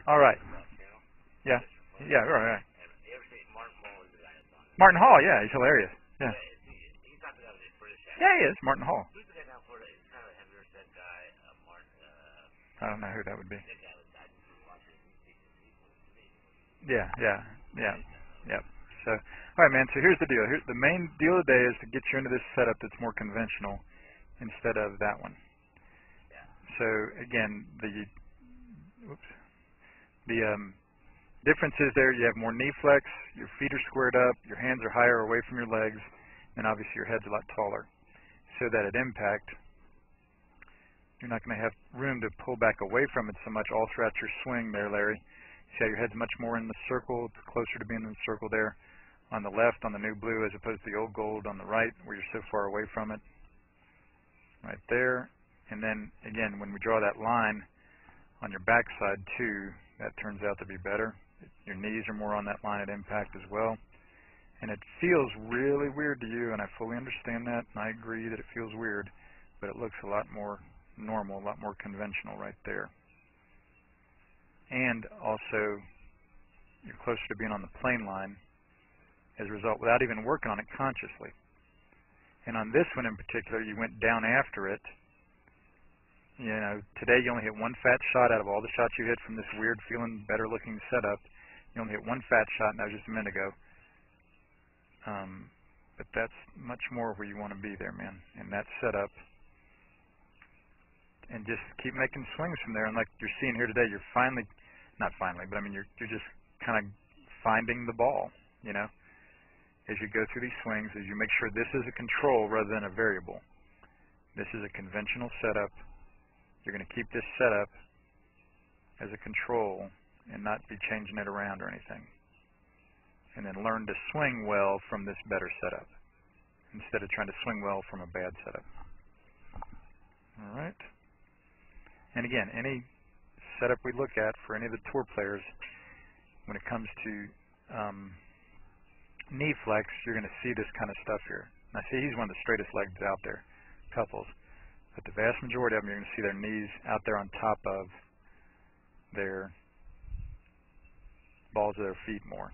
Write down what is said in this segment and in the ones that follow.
All right. Yeah. Yeah. Right. Right. Martin Hall. Yeah, he's hilarious. Yeah. Yeah, he is. Martin Hall. I don't know who that would be. Yeah. Yeah. Yeah. Yep. So, all right, man. So here's the deal. Here's the main deal today is to get you into this setup that's more conventional instead of that one. So again, the difference is there. You have more knee flex. Your feet are squared up. Your hands are higher away from your legs, and obviously your head's a lot taller. So that at impact, you're not going to have room to pull back away from it so much all throughout your swing there, Larry. See how your head's much more in the circle, closer to being in the circle there on the left, on the new blue, as opposed to the old gold on the right, where you're so far away from it. Right there. And then, again, when we draw that line on your backside, too, that turns out to be better. Your knees are more on that line at impact as well. And it feels really weird to you, and I fully understand that, and I agree that it feels weird, but it looks a lot more normal, a lot more conventional right there. And also, you're closer to being on the plane line as a result, without even working on it consciously. And on this one in particular, you went down after it. You know, today you only hit one fat shot out of all the shots you hit from this weird feeling better looking setup. You only hit one fat shot, and that was just a minute ago. But that's much more where you want to be there, man, in that setup. And just keep making swings from there. And like you're seeing here today, you're finally, not finally, but I mean, you're just kind of finding the ball, you know, as you go through these swings, as you make sure this is a control rather than a variable. This is a conventional setup. You're going to keep this setup as a control and not be changing it around or anything. And then learn to swing well from this better setup instead of trying to swing well from a bad setup. All right. And again, any setup we look at for any of the tour players, when it comes to knee flex, you're going to see this kind of stuff here. Now, see, he's one of the straightest legs out there, couples. But the vast majority of them, you're going to see their knees out there on top of their balls of their feet more.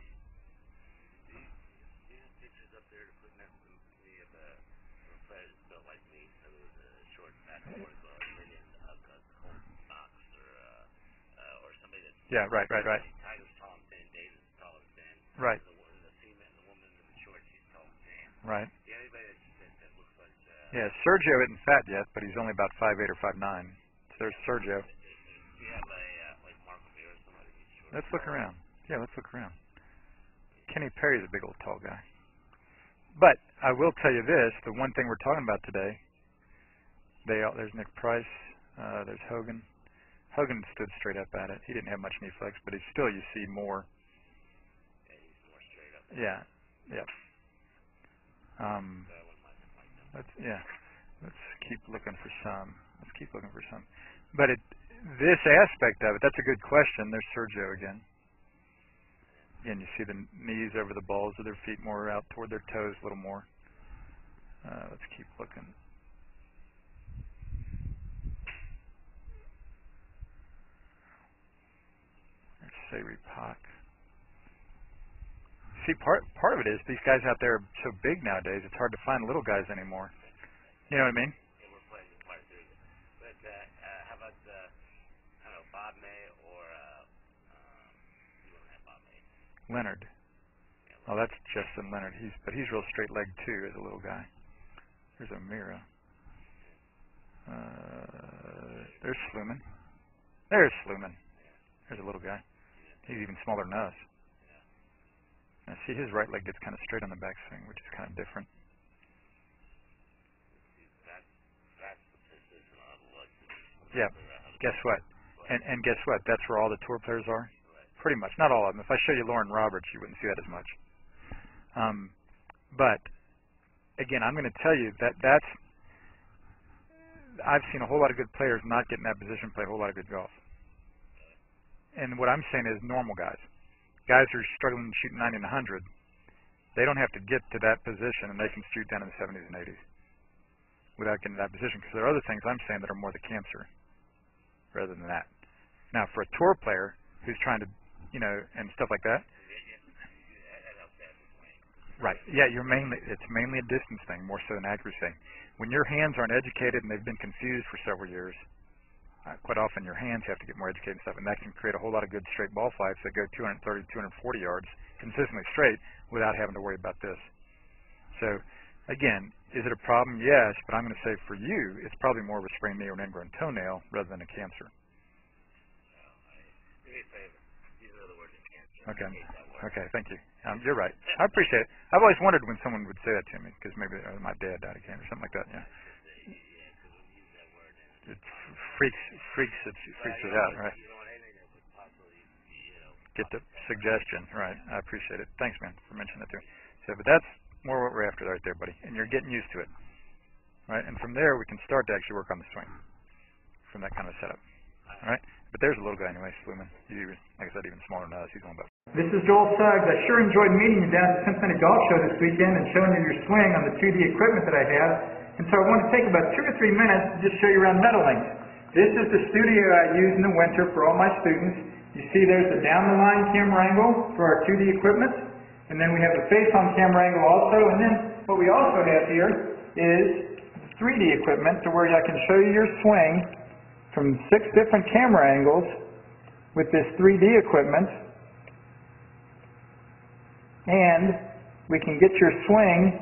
Yeah, right. Right. Right. Yeah, Sergio isn't fat yet, but he's only about 5'8" or 5'9". So there's Sergio. Let's look around. Yeah, let's look around. Kenny Perry's a big old tall guy. But I will tell you this, the one thing we're talking about today, there's Nick Price, there's Hogan. Hogan stood straight up at it. He didn't have much knee flex, but still you see more. Yeah, yeah. Let's keep looking for some. But this aspect of it, that's a good question. There's Sergio again. Again, you see the knees over the balls of their feet more out toward their toes a little more. Let's keep looking. There's Sayri Pak. See, part of it is these guys out there are so big nowadays, it's hard to find little guys anymore. You know what I mean? How about, I don't know, Bob May or, Leonard. Oh, that's Justin Leonard. But he's real straight legged too as a little guy. There's O'Meara. There's Sluman. There's Sluman. There's a little guy. He's even smaller than us. Now see, his right leg gets kind of straight on the backswing, which is kind of different. Yeah. Guess what? And guess what? That's where all the tour players are. Pretty much. Not all of them. If I show you Lauren Roberts, you wouldn't see that as much. But again, I'm going to tell you that's. I've seen a whole lot of good players not get in that position, play a whole lot of good golf. And what I'm saying is normal guys. Guys who are struggling to shoot 90 and 100, they don't have to get to that position, and they can shoot down in the 70s and 80s without getting to that position, because there are other things I'm saying that are more the cancer rather than that. Now, for a tour player who's trying to, you know, and stuff like that. That helps that swing. Right. Yeah, it's mainly a distance thing more so than accuracy. When your hands aren't educated and they've been confused for several years, quite often your hands have to get more educated and stuff, and that can create a whole lot of good straight ball flights that go 230, 240 yards consistently straight without having to worry about this. So, again, is it a problem? Yes, but I'm going to say for you, it's probably more of a sprained knee or an ingrown toenail rather than a cancer. Do me a favor. Use other words than cancer. Okay. I hate that word. Okay, thank you. You're right. I appreciate it. I've always wondered when someone would say that to me, because maybe my dad died of cancer or something like that. Yeah. Yeah, because when you use that word, then It freaks it out, right? you don't want anything that could possibly, you know. Get the suggestion, right? I appreciate it. Thanks, man, for mentioning that to me. So, but that's more what we're after right there, buddy. And you're getting used to it, right? And from there, we can start to actually work on the swing from that kind of setup, all right? But there's a little guy anyway, Sluman. He's, like I said, even smaller than us. He's going about. This is Joel Suggs. I sure enjoyed meeting you down at the Cincinnati Golf Show this weekend and showing you your swing on the 2D equipment that I have. And so I want to take about 2 to 3 minutes to just show you around Meadowlinks. This is the studio I use in the winter for all my students. You see there's the down-the-line camera angle for our 2D equipment. And then we have the face-on camera angle also. And then what we also have here is 3D equipment to where I can show you your swing from 6 different camera angles with this 3D equipment. And we can get your swing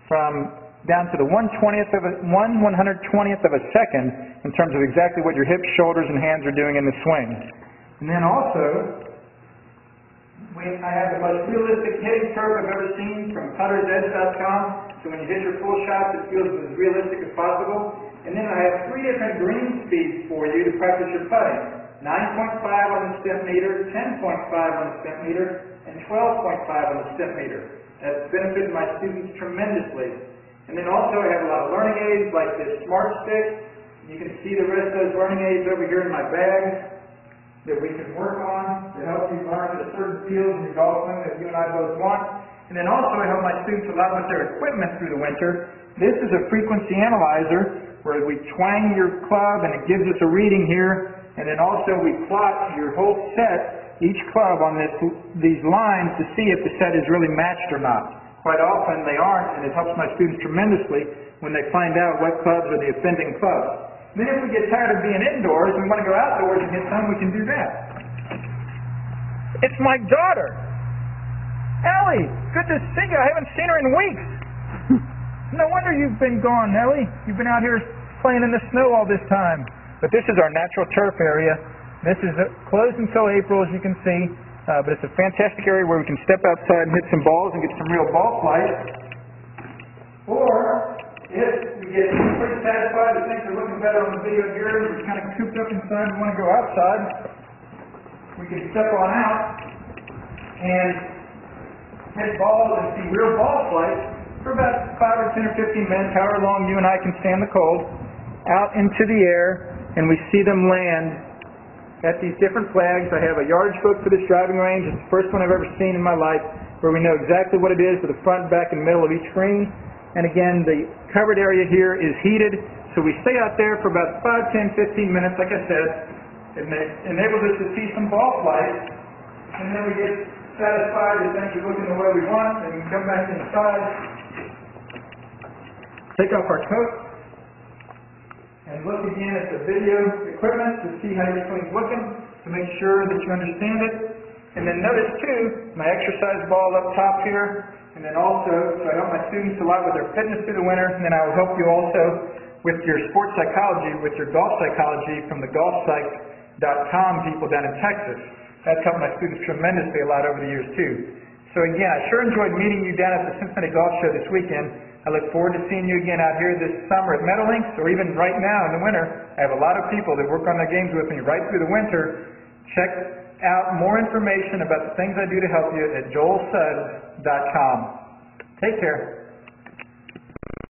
from down to the 1/120th of a second in terms of exactly what your hips, shoulders, and hands are doing in the swing. And then also, I have the most realistic hitting curve I've ever seen from puttersedge.com. So when you hit your full shots, it feels as realistic as possible. And then I have 3 different green speeds for you to practice your putting. 9.5 on the step meter, 10.5 on the step meter, and 12.5 on the step meter. That's benefited my students tremendously. And then also I have a lot of learning aids like this Smart Stick. You can see the rest of those learning aids over here in my bag that we can work on to help you learn the certain fields in your golf swing that you and I both want. And then also I help my students a lot with their equipment through the winter. This is a frequency analyzer where we twang your club and it gives us a reading here. And then also we plot your whole set, each club on these lines to see if the set is really matched or not. Quite often they aren't, and it helps my students tremendously when they find out what clubs are the offending clubs. Then if we get tired of being indoors and we want to go outdoors and get some, we can do that. It's my daughter. Ellie, good to see you. I haven't seen her in weeks. No wonder you've been gone, Ellie. You've been out here playing in the snow all this time. But this is our natural turf area. This is closed until April, as you can see. But it's a fantastic area where we can step outside and hit some balls and get some real ball flight. Or, if we get pretty satisfied that things are looking better on the video here, we're kind of cooped up inside and want to go outside, we can step on out and hit balls and see real ball flight for about 5 or 10 or 15 minutes, however long you and I can stand the cold, out into the air, and we see them land at these different flags. I have a yardage book for this driving range. It's the first one I've ever seen in my life where we know exactly what it is for the front, back, and middle of each green. And again, the covered area here is heated, so we stay out there for about 5, 10, 15 minutes, like I said. It enables us to see some ball flight, and then we get satisfied that things are looking the way we want, and we can come back inside, take off our coat, and look again at the video equipment to see how your swing's looking, to make sure that you understand it. And then notice too, my exercise ball up top here, and then also, so I help my students a lot with their fitness through the winter, and then I will help you also with your sports psychology, with your golf psychology from the golfpsych.com people down in Texas. That's helped my students tremendously a lot over the years too. So again, I sure enjoyed meeting you down at the Cincinnati Golf Show this weekend. I look forward to seeing you again out here this summer at Meadowlinks, or even right now in the winter. I have a lot of people that work on their games with me right through the winter. Check out more information about the things I do to help you at joelsuggs.com. Take care.